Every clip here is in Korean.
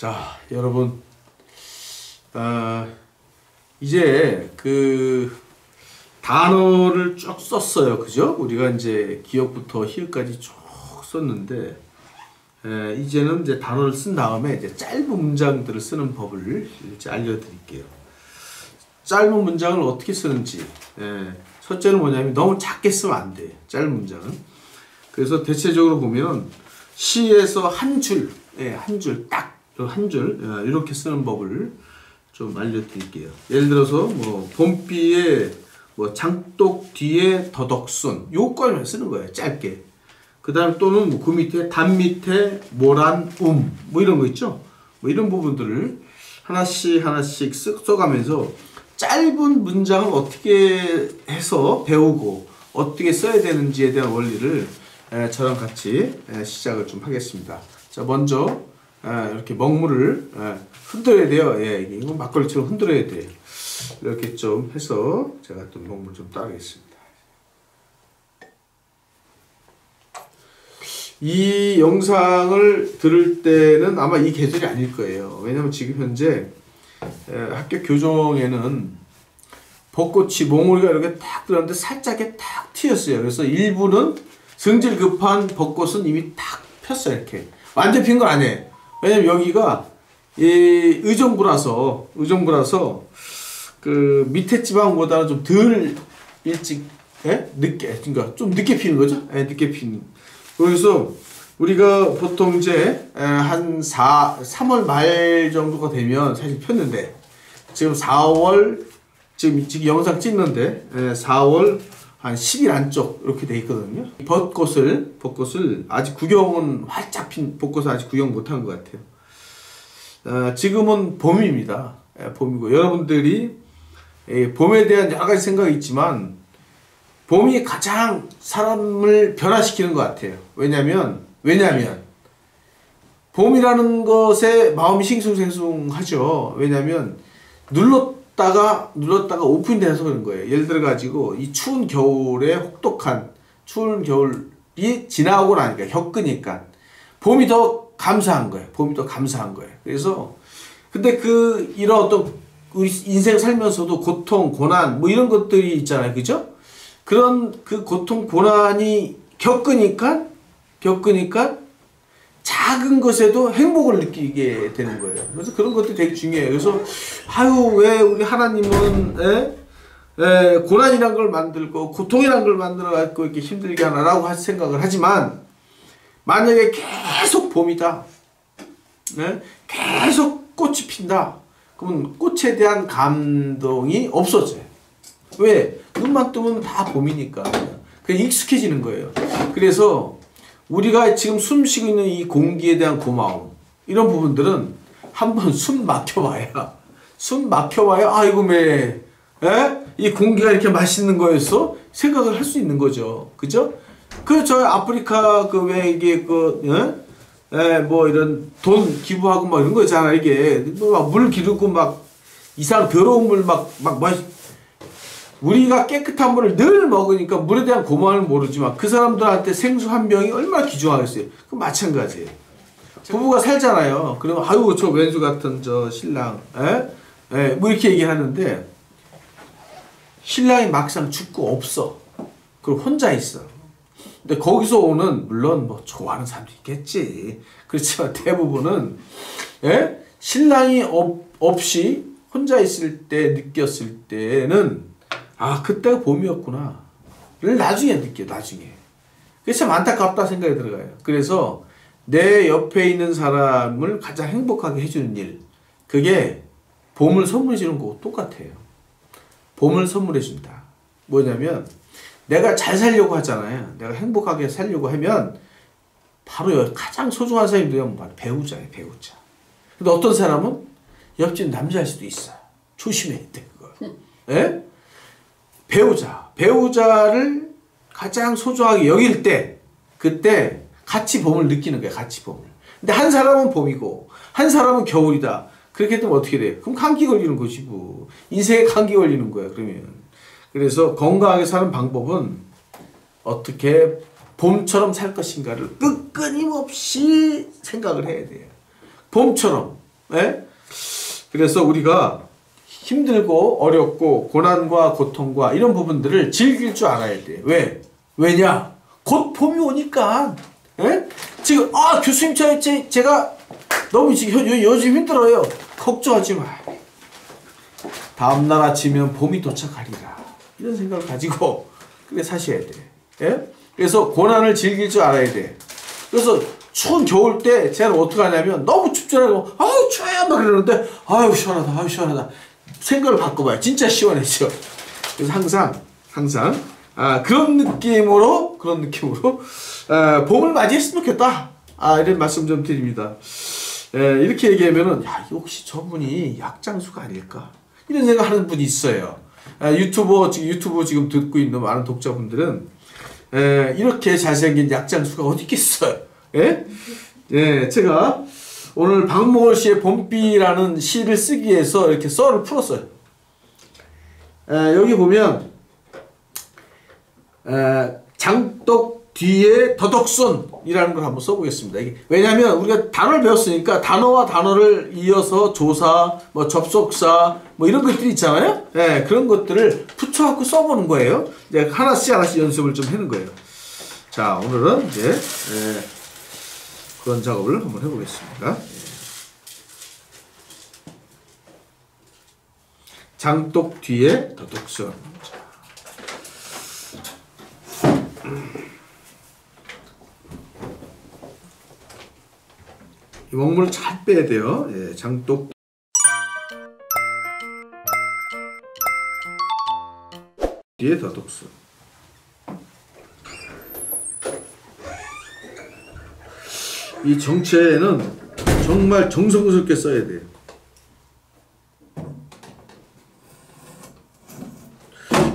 자, 여러분, 이제 그 단어를 쭉 썼어요. 그죠? 우리가 이제 기역부터 희역까지 쭉 썼는데, 이제는 이제 단어를 쓴 다음에 이제 짧은 문장들을 쓰는 법을 이제 알려드릴게요. 짧은 문장을 어떻게 쓰는지. 첫째는 뭐냐면 너무 작게 쓰면 안 돼. 짧은 문장은. 그래서 대체적으로 보면 시에서 한 줄, 한 줄, 딱 한 줄, 이렇게 쓰는 법을 좀 알려드릴게요. 예를 들어서 뭐 봄비에 뭐 장독 뒤에 더덕순 요거까지만 쓰는 거예요. 짧게. 그 다음 또는 뭐 그 밑에 단 밑에 모란 뭐 이런 거 있죠. 뭐 이런 부분들을 하나씩 하나씩 써가면서 짧은 문장을 어떻게 해서 배우고 어떻게 써야 되는지에 대한 원리를 저랑 같이 시작을 좀 하겠습니다. 자, 먼저 이렇게 먹물을 흔들어야 돼요. 이거 막걸리처럼 흔들어야 돼요. 이렇게 좀 해서 제가 또 먹물 좀 따르겠습니다. 이 영상을 들을 때는 아마 이 계절이 아닐 거예요. 왜냐면 지금 현재 학교 교정에는 벚꽃이 몽우리가 이렇게 탁 들었는데 살짝에 탁 튀었어요. 그래서 일부는 성질 급한 벚꽃은 이미 탁 폈어요. 이렇게 완전 핀 건 아니에요. 왜냐면 여기가 의정부라서 그 밑에 지방보다는 좀 덜 일찍 늦게, 그러니까 좀 늦게 피는 거죠. 늦게 피는. 그래서 우리가 보통 이제 한 3월 말 정도가 되면 사실 폈는데 지금 4월 지금 영상 찍는데 4월 한 10일 안쪽 이렇게 돼 있거든요. 벚꽃을 아직 구경은 활짝 핀 벚꽃을 아직 구경 못한 것 같아요. 지금은 봄입니다. 봄이고 여러분들이 봄에 대한 여러 가지 생각이 있지만 봄이 가장 사람을 변화시키는 것 같아요. 왜냐면 봄이라는 것에 마음이 싱숭생숭하죠. 왜냐면 눌렀다가 오픈이 돼서 그런 거예요. 예를 들어 가지고 이 추운 겨울에 혹독한 추운 겨울이 지나고 나니까 겪으니까 봄이 더 감사한 거예요. 그래서 근데 이런 어떤 우리 인생 살면서도 고통, 고난 뭐 이런 것들이 있잖아요. 그죠? 그런 그 고통, 고난이 겪으니까 작은 것에도 행복을 느끼게 되는 거예요. 그래서 그런 것도 되게 중요해요. 그래서 왜 우리 하나님은 고난이란 걸 만들고 고통이란 걸 만들어 갖고 이렇게 힘들게 하나라고 생각을 하지만 만약에 계속 봄이다, 계속 꽃이 핀다, 그러면 꽃에 대한 감동이 없어져요. 왜? 눈만 뜨면 다 봄이니까 그냥 익숙해지는 거예요. 그래서 우리가 지금 숨 쉬고 있는 이 공기에 대한 고마움, 이런 부분들은 한번 숨 막혀봐야 아이고 이 공기가 이렇게 맛있는 거였어? 생각을 할 수 있는 거죠. 그죠? 저 아프리카 뭐 이런 돈 기부하고 막 이런 거 있잖아. 이게 물 기르고 막 이상 더러운 물 우리가 깨끗한 물을 늘 먹으니까 물에 대한 고마움을 모르지만 그 사람들한테 생수 한 병이 얼마나 귀중하겠어요. 그럼 마찬가지예요. 부부가 살잖아요. 그러면 아유 저 왼수 같은 저 신랑 뭐 이렇게 얘기하는데 신랑이 막상 죽고 없어. 그럼 혼자 있어. 근데 거기서 오는 물론 뭐 좋아하는 사람도 있겠지. 그렇지만 대부분은 신랑이 없이 혼자 있을 때 느꼈을 때는 그때가 봄이었구나를 나중에 느껴요. 그게 참 안타깝다 생각이 들어가요. 그래서 내 옆에 있는 사람을 가장 행복하게 해주는 일, 그게 봄을 선물해 주는 거고 똑같아요. 봄을 선물해 준다. 뭐냐면 내가 잘 살려고 하잖아요. 내가 행복하게 살려고 하면 바로 가장 소중한 사람이 누구냐면 바로 배우자예요. 배우자. 근데 어떤 사람은 옆집 남자일 수도 있어. 조심해야 돼 그거. 배우자를 가장 소중하게 여길 때 그때 같이 봄을 느끼는 거야. 같이 봄을. 근데 한 사람은 봄이고 한 사람은 겨울이다. 그렇게 되면 어떻게 돼? 그럼 감기 걸리는 거지 뭐. 인생에 감기 걸리는 거야. 그래서 건강하게 사는 방법은 어떻게 봄처럼 살 것인가를 끊임없이 생각을 해야 돼요. 봄처럼 예? 그래서 우리가 힘들고 어렵고 고난과 고통과 이런 부분들을 즐길 줄 알아야 돼. 왜? 왜냐? 곧 봄이 오니까. 예? 지금 교수님 제가 너무 지금 요즘 힘들어요. 걱정하지 마. 다음날 아침이면 봄이 도착하리라. 이런 생각을 가지고 그래 사셔야 돼. 예? 그래서 고난을 즐길 줄 알아야 돼. 그래서 추운 겨울 때 제가 어떻게 하냐면 너무 춥잖아요. 아우 추워요 막 그러는데 아유 시원하다 아유 시원하다. 생각을 바꿔봐요. 진짜 시원해져. 그래서 항상 그런 느낌으로 봄을 맞이했으면 좋겠다. 이런 말씀 좀 드립니다. 이렇게 얘기하면은 야 혹시 저분이 약장수가 아닐까 이런 생각하는 분이 있어요. 유튜브 지금 듣고 있는 많은 독자분들은 이렇게 잘생긴 약장수가 어디 있겠어요. 예? 예, 제가 오늘 박목월 씨의 봄비라는 시를 쓰기 위해서 이렇게 썰을 풀었어요. 여기 보면 장독 뒤에 더덕순이라는 걸 한번 써보겠습니다. 왜냐하면 우리가 단어를 배웠으니까 단어와 단어를 이어서 조사, 뭐 접속사, 뭐 이런 것들이 있잖아요. 예, 그런 것들을 붙여갖고 써보는 거예요. 이제 하나씩 연습을 좀 하는 거예요. 자, 오늘은 이제 그런 작업을 한번 해보겠습니다. 장독 뒤에 더덕순. 이 먹물을 잘 빼야 돼요. 예, 장독 뒤에 더덕순. 이 정체는 정말 정성스럽게 써야 돼요.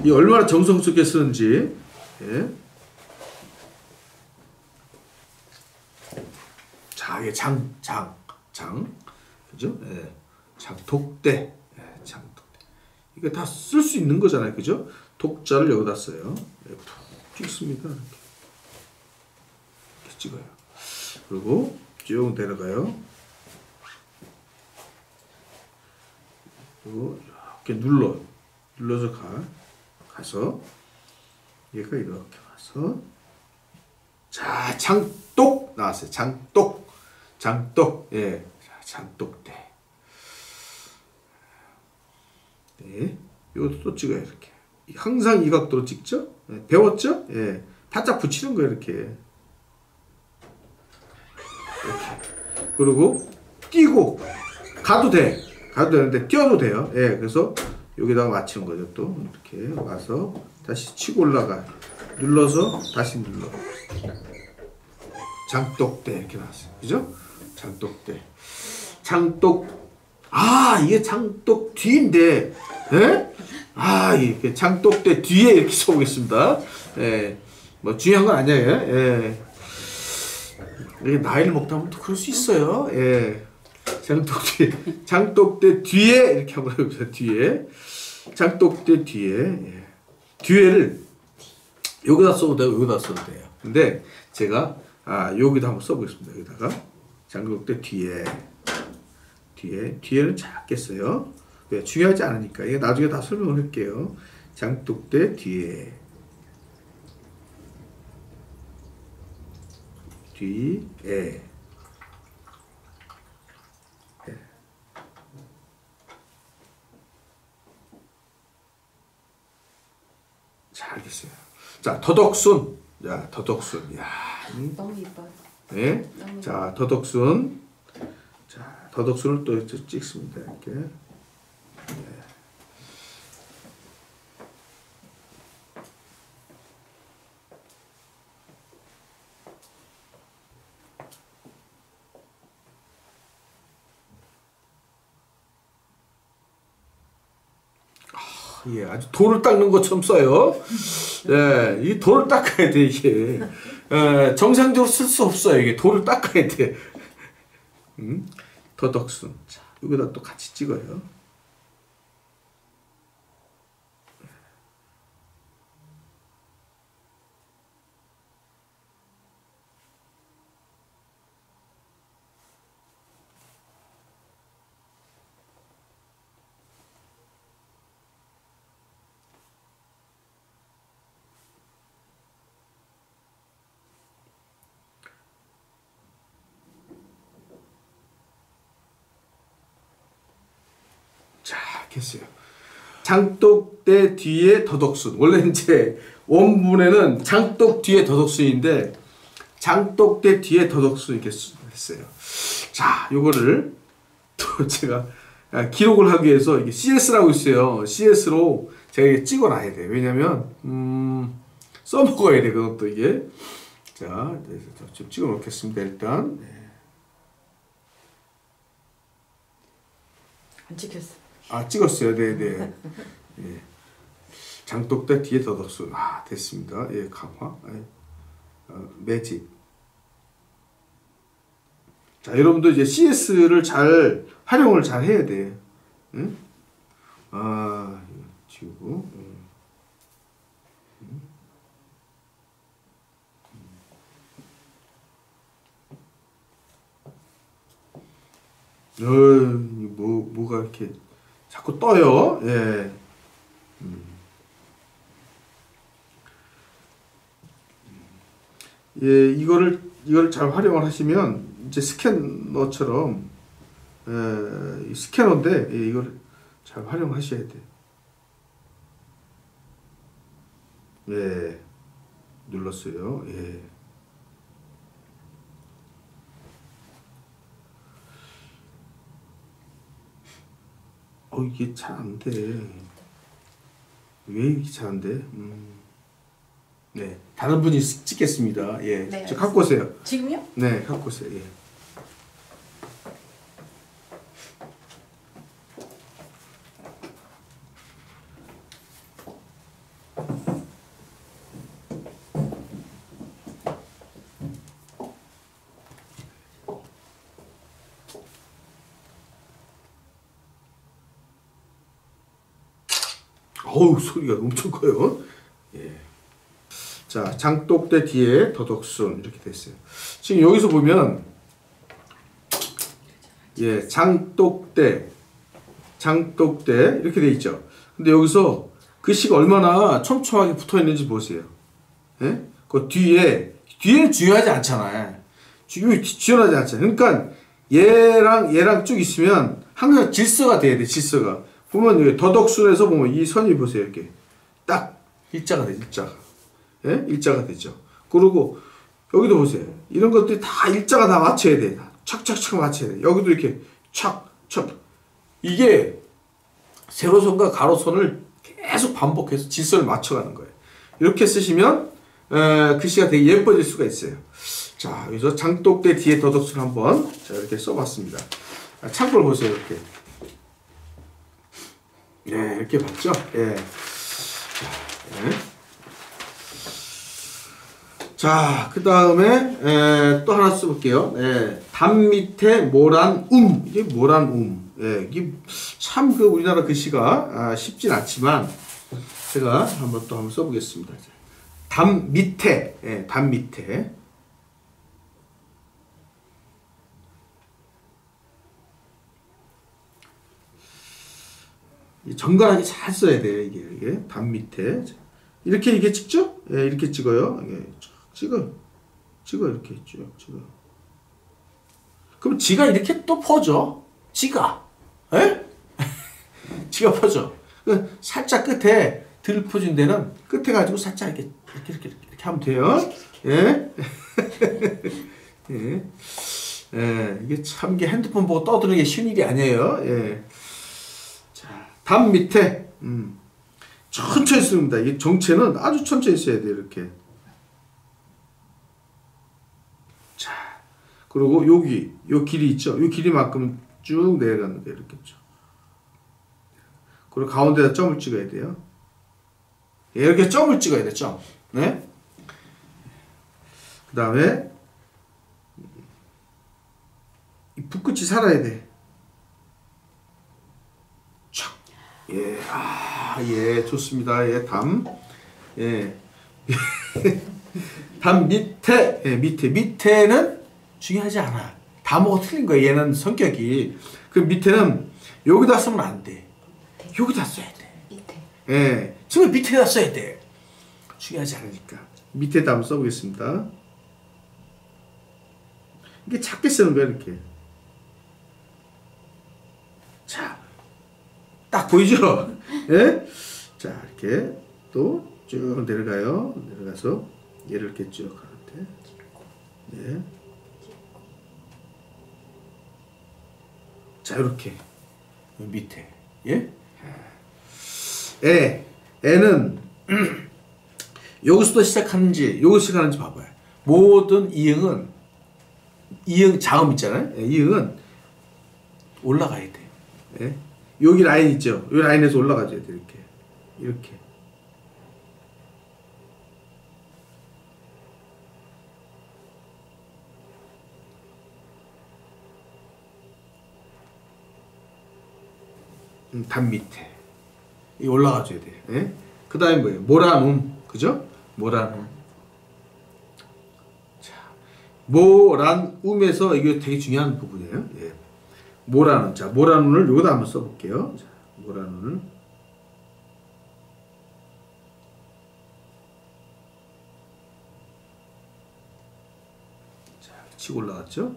이 얼마나 정성스럽게 쓰는지. 예. 자, 이게 장, 그죠? 예. 장독대, 예, 장독대. 이거 다 쓸 수 있는 거잖아요, 그죠? 독자를 여기다 써요. 예, 푹 찍습니다. 이렇게 찍어요. 그리고 쭉 내려가요. 그리고 이렇게 눌러서 가서 얘가 이렇게 와서 자, 장독 나왔어요. 장독, 예, 장독대. 네, 이것도 또 찍어요. 이렇게 항상 이 각도로 찍죠. 예, 배웠죠? 예, 바짝 붙이는 거예요. 이렇게. 그리고 뛰고 가도 되는데 뛰어도 돼요. 예, 그래서 여기다가 맞추는 거죠. 또 이렇게 와서 다시 치고 올라가 눌러서 다시 눌러. 장독대 이렇게 나왔어요. 그죠? 장독대. 이게 장독 뒤인데, 예? 이렇게 장독대 뒤에 이렇게 써보겠습니다. 예, 뭐 중요한 건 아니에요. 예. 이게 나이를 먹다 보면 또 그럴 수 있어요. 예. 장독대 뒤에 이렇게 한번 해보세요. 뒤에. 장독대 뒤에. 예. 뒤에를 여기다 써도 되고 여기다 써도 돼요. 근데 제가 여기다 한번 써보겠습니다. 여기다가 장독대 뒤에는 작게 써요. 왜? 중요하지 않으니까. 이게 나중에 다 설명을 할게요. 장독대 뒤에. 뒤에. 자, 알겠어요. 자, 더덕순. 야, 더덕순. 야. 너무 이뻐요. 네. 너무 자, 더덕순. 자, 더덕순을 또 찍습니다. 이렇게. 네. 예, 아주 돌을 닦는 것처럼 써요. 예, 이 돌을 닦아야 돼, 이게. 예, 정상적으로 쓸 수 없어요. 이게 돌을 닦아야 돼. 더덕순. 자, 여기다 또 같이 찍어요. 이렇게 했어요. 장독대 뒤에 더덕순. 원래 이제 원문에는 장독 뒤에 더덕순인데 장독대 뒤에 더덕순 이렇게 했어요. 자, 요거를 또 제가 기록을 하기 위해서 이게 CS라고 있어요. CS로 제가 이게 찍어놔야 돼요. 왜냐면 써먹어야 돼, 그것도 이게. 자, 좀 찍어 놓겠습니다, 일단. 네. 안 찍혔어. 아, 찍었어요. 네네. 예. 장독대 뒤에 더덕순. 아, 됐습니다. 예, 강화. 예. 매직. 자, 여러분도 이제 CS를 잘 활용을 잘 해야 돼. 응? 아, 이거 지우고. 뭐가 이렇게 자꾸 떠요. 예. 예, 이걸 잘 활용을 하시면 이제 스캐너처럼 스캐너인데 예, 이걸 잘 활용하셔야 돼. 예, 눌렀어요. 예. 이게 잘 안 돼. 왜 이렇게 잘 안 돼? 네, 다른 분이 찍겠습니다. 예, 네, 저 갖고 오세요. 지금요? 네, 갖고 오세요. 예. 어우, 소리가 엄청 커요. 예. 자, 장독대 뒤에 더덕순 이렇게 됐어요. 지금 여기서 보면 예, 장독대 이렇게 돼 있죠. 근데 여기서 글씨가 얼마나 촘촘하게 붙어 있는지 보세요. 예? 그 뒤에는 중요하지 않잖아요. 중요하지 않잖아요. 그러니까 얘랑 쭉 있으면 항상 질서가 돼야 돼. 질서가. 보면 여기 더덕순에서 보면 이 선이 보세요. 이렇게 딱 일자가 돼. 일자가. 예? 일자가 되죠. 그리고 여기도 보세요. 이런 것들이 다 일자가 다 맞춰야 돼. 착착착 맞춰야 돼. 여기도 이렇게 착착. 이게 세로선과 가로선을 계속 반복해서 질서를 맞춰가는 거예요. 이렇게 쓰시면 글씨가 되게 예뻐질 수가 있어요. 자, 여기서 장독대 뒤에 더덕순 한번 자, 이렇게 써봤습니다. 참고를 보세요. 이렇게. 네, 이렇게 봤죠? 예. 자, 그 다음에 또 하나 써볼게요. 담 밑에 모란 이게 모란 예, 이게 참 그 우리나라 글씨가 쉽진 않지만 제가 한번 써보겠습니다. 담 밑에, 담 밑에. 정갈하게 잘 써야 돼요. 이게 담 밑에 이렇게 이게 찍죠? 예, 이렇게 찍어요. 예, 찍어 이렇게 쭉 찍어. 그럼 지가 이렇게 또 퍼져. 지가, 예? 지가 퍼져. 살짝 끝에 덜 퍼진 데는 끝에 가지고 살짝 이렇게 하면 돼요. 예, 예, 예, 이게 참 이게 핸드폰 보고 떠드는 게 쉬운 일이 아니에요. 예. 담 밑에 천천히 씁니다. 이 정체는 아주 천천히 써야 돼요. 이렇게. 자, 그리고 여기 요 길이 있죠. 요 길이만큼 쭉 내려가는데 이렇게 쭉. 그리고 가운데다 점을 찍어야 돼요. 이렇게 점을 찍어야 돼. 점. 네. 그 다음에 이 붓끝이 살아야 돼. 예, 예, 좋습니다. 예, 예. 담 밑에, 예, 밑에는 중요하지 않아. 담어가 틀린 거야. 얘는 성격이. 그 밑에는 여기다 쓰면 안 돼. 여기다 써야 돼. 밑에. 예, 지금 밑에다 써야 돼. 중요하지 않으니까. 밑에다 한번 써보겠습니다. 이게 작게 쓰는 거야, 이렇게. 자. 딱 보이죠? 예? 자, 이렇게 또 쭉 내려가요. 내려가서 얘를 이렇게 쭉 하는데, 예. 자, 이렇게 밑에, 예? 애는 여기서부터 시작하는지 여기서 시작하는지 봐봐요. 모든 이응 자음 있잖아요. 예, 이응은 올라가야 돼. 예? 여기 라인 있죠. 이 라인에서 올라가줘야 돼. 이렇게. 담 밑에 이 올라가줘야 돼. 예? 그 다음에 뭐예요? 모란움, 그죠? 모란움. 자, 모란움에서 이게 되게 중요한 부분이에요. 예. 모란움. 자, 모란움을 여기다 한번 써볼게요. 자, 모란움을. 자, 치고 올라갔죠?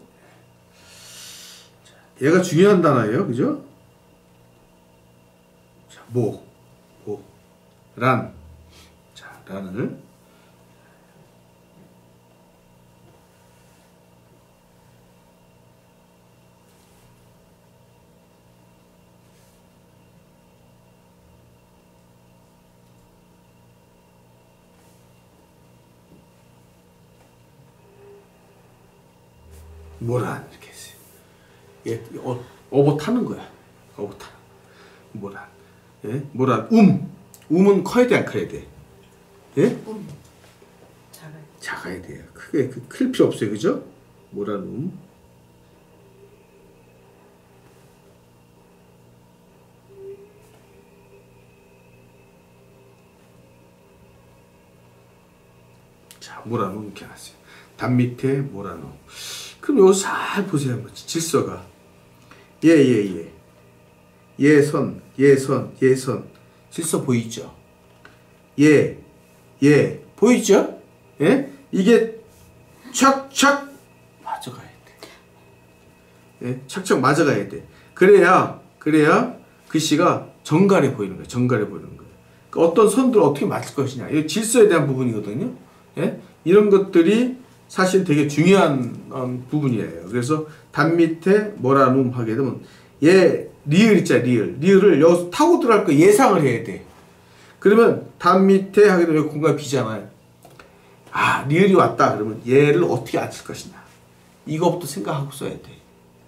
자, 얘가 중요한 단어예요, 그죠? 자, 란. 자, 란을. 모란 이렇게 했어요. 예, 어버 타는 거야. 어버 타. 모란. 예, 모란. 음은 커야 돼, 안 커야 돼? 예? 작아야 돼요. 크게 클 필요 없어요, 그죠? 모란. 자, 모란 이렇게 해놨어요. 담 밑에 모란. 그럼 요거 잘 보세요, 한번. 질서가. 예선. 질서 보이죠? 보이죠? 예? 이게 착착 맞아가야 돼. 예? 착착 맞아가야 돼. 그래야 글씨가 정갈해 보이는 거예요. 그러니까 어떤 선들을 어떻게 맞을 것이냐. 이 질서에 대한 부분이거든요. 예? 이런 것들이 사실 되게 중요한 부분이에요. 그래서 담 밑에 모란움 하게 되면 리을 있잖아요. 리을을 여기서 타고 들어갈 거 예상을 해야 돼. 그러면 담 밑에 하게 되면 공간이 비잖아요. 아, 리을이 왔다. 그러면 얘를 어떻게 앉힐 것이냐. 이거부터 생각하고 써야 돼.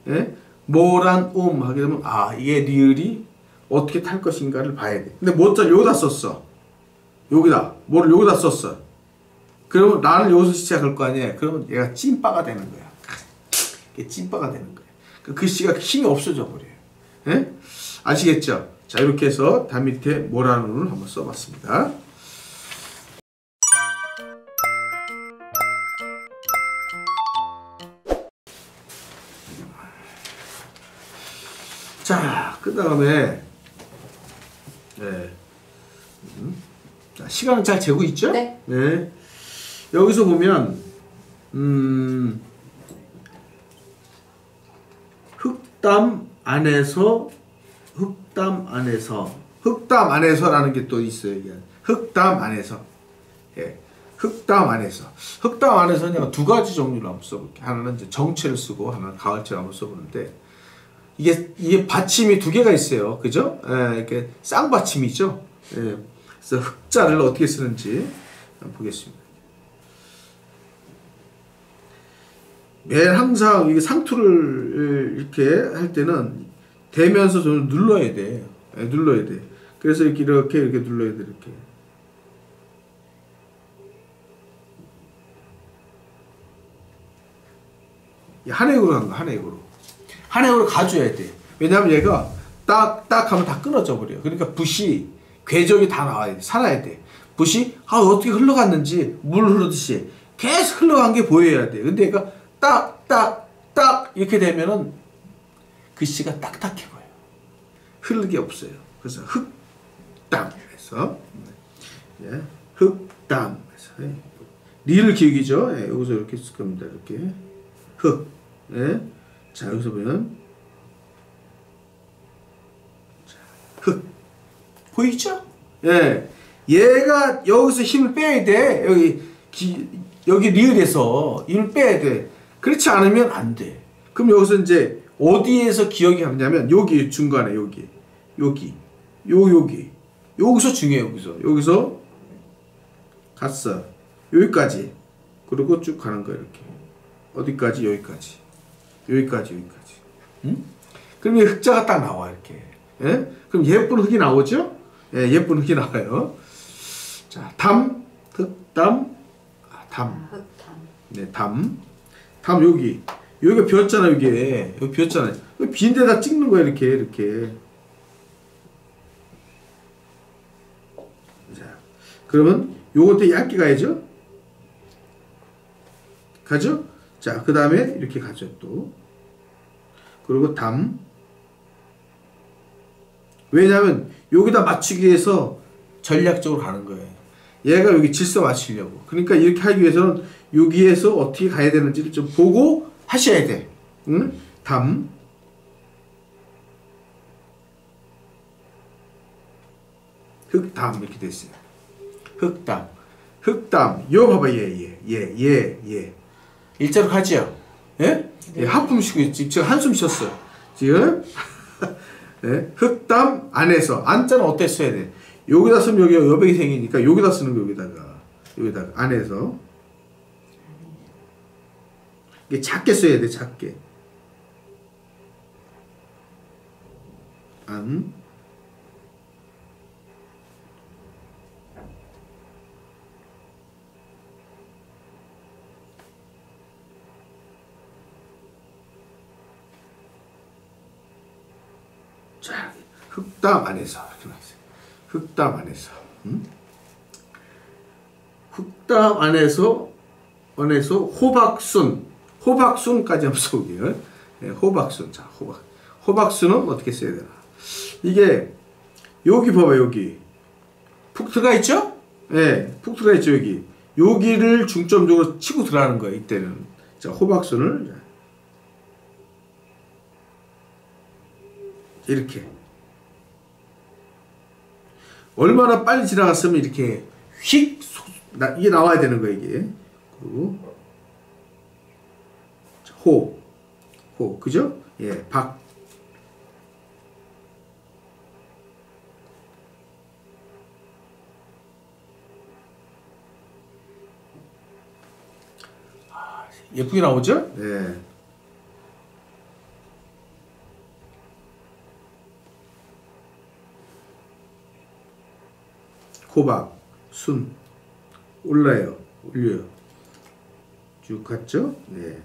예? 모란움 하게 되면 이게 리을이 어떻게 탈 것인가를 봐야 돼. 근데 모자를 여기다 썼어. 뭐를 여기다 썼어. 그러면 나는 여기서 시작할 거 아니에요. 그러면 얘가 찐빠가 되는 거야. 이게 찐빠가 되는 거야. 그 글씨가 힘이 없어져 버려요. 예? 아시겠죠? 자, 이렇게 해서 담 밑에 모란움을 한번 써봤습니다. 자, 그 다음에 시간은 잘 재고 있죠? 네. 여기서 보면 흑담 안에서라는 게 또 있어요. 이게. 흑담 안에서. 예. 흑담 안에서는 두 가지 종류를 한번 써볼게요. 하나는 이제 정체를 쓰고 하나는 가을체를 한번 써보는데 이게 받침이 두 개가 있어요. 그죠? 예, 이렇게 쌍받침이죠. 예. 그래서 흑자를 어떻게 쓰는지 한번 보겠습니다. 항상 이게 상투를 이렇게 할 때는 대면서 좀 눌러야 돼. 눌러야 돼. 그래서 이렇게 눌러야 돼. 이렇게. 한획으로 한 거, 한획으로 가줘야 돼. 왜냐하면 얘가 딱 하면 다 끊어져 버려요. 그러니까 붓이, 궤적이 다 나와야 돼. 살아야 돼. 붓이, 어떻게 흘러갔는지, 물 흐르듯이 계속 흘러간 게 보여야 돼. 근데 얘가 딱 이렇게 되면은 글씨가 딱딱해 보여요. 흐르기 없어요. 그래서 흑담에서 흑담에서 리를 기울이죠. 여기서 이렇게 쓸 겁니다. 이렇게 자, 여기서 보면 흑 보이죠? 예. 얘가 여기서 힘을 빼야 돼. 여기 리을에서 힘을 빼야 돼. 그렇지 않으면 안 돼. 그럼 여기서 이제 어디에서 기억이 가냐면 여기 중간에 여기. 여기서 중요해. 여기서 갔어. 여기까지. 그리고 쭉 가는 거야 이렇게. 어디까지? 여기까지. 응? 그럼 이 흑자가 딱 나와 이렇게. 예? 그럼 예쁜 흑이 나오죠? 예, 예쁜 흑이 나와요. 자, 담, 흑담, 담. 네, 담 여기가 비었잖아 여기 비었잖아요. 빈데다 찍는 거야 이렇게. 자, 그러면 요것도 얇게 가야죠. 가죠? 자, 그 다음에 이렇게 가죠 또. 그리고 담. 왜냐면 여기다 맞추기 위해서 전략적으로 가는 거예요. 얘가 여기 질서 맞추려고. 그러니까 이렇게 하기 위해서는 여기에서 어떻게 가야 되는지를 좀 보고 하셔야 돼. 응? 담. 흑담 이렇게 됐어요. 흑담. 요 봐봐 얘. 일자로 가죠? 예? 예, 하품 쉬고 지금 한숨 쉬었어요. 지금. 네? 흑담 안에서 안자는 어때 써야 돼? 여기다 쓰면 여기가 여백이 생기니까 여기다 쓰는 거 여기다가 안에서 이게 작게 써야 돼. 작게 안 자, 흑담 안에서 이렇게 나왔어요. 흑담 안에서, 흑담 안에서 호박순까지 한번 써볼게요. 네, 호박순. 자, 호박순은 어떻게 써야 되나? 이게 여기 봐봐 여기 푹 들어가 있죠? 네, 푹 들어가 있죠 여기. 여기를 중점적으로 치고 들어가는 거예요 이때는. 자, 호박순을 이렇게 얼마나 빨리 지나갔으면 이렇게 휙 이게 나와야 되는 거예요 이게. 그리고 호 그죠? 예, 박 예쁘게 나오죠? 네. 호박, 순 올려요. 쭉 갔죠? 네.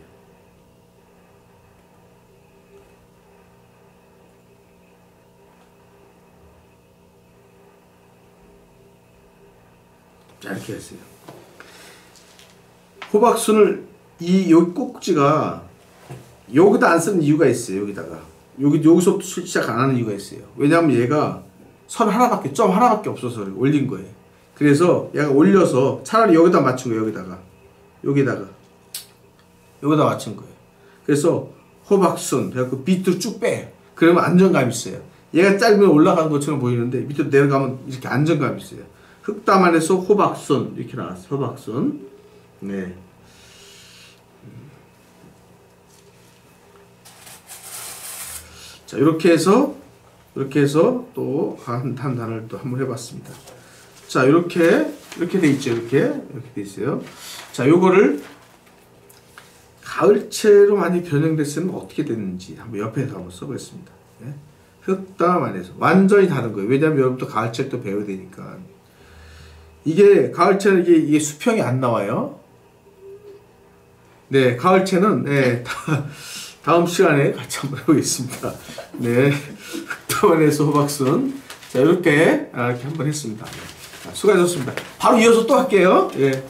자, 이렇게 했어요. 호박순을 여기 꼭지가 여기다 안 쓰는 이유가 있어요. 여기서부터 시작 안 하는 이유가 있어요. 왜냐하면 얘가 점 하나밖에 없어서 올린 거예요. 그래서 얘가 올려서 차라리 여기다 맞춘 거예요. 여기다가 맞춘 거예요. 그래서 호박순 그래갖고 밑으로 쭉 빼요. 그러면 안정감이 있어요. 얘가 짧으면 올라가는 것처럼 보이는데 밑으로 내려가면 이렇게 안정감이 있어요. 흑담 안에서 호박순 이렇게 나왔어요. 호박순. 네. 자, 이렇게 해서 또 한 단어를 또 한번 해봤습니다. 자, 이렇게 돼 있죠. 이렇게 돼 있어요. 자, 요거를 가을채로 많이 변형됐으면 어떻게 됐는지 한번 옆에서 한번 써보겠습니다. 네? 흑담 안에서 완전히 다른 거예요. 왜냐하면 여러분도 가을채 또 배워야 되니까. 이게 가을채는 이게 수평이 안 나와요. 네, 가을채는 네, 다음 시간에 같이 한번 해보겠습니다. 네, 흑담 안에서 호박순. 자, 이렇게 한번 했습니다. 자, 수고하셨습니다. 바로 이어서 또 할게요. 예.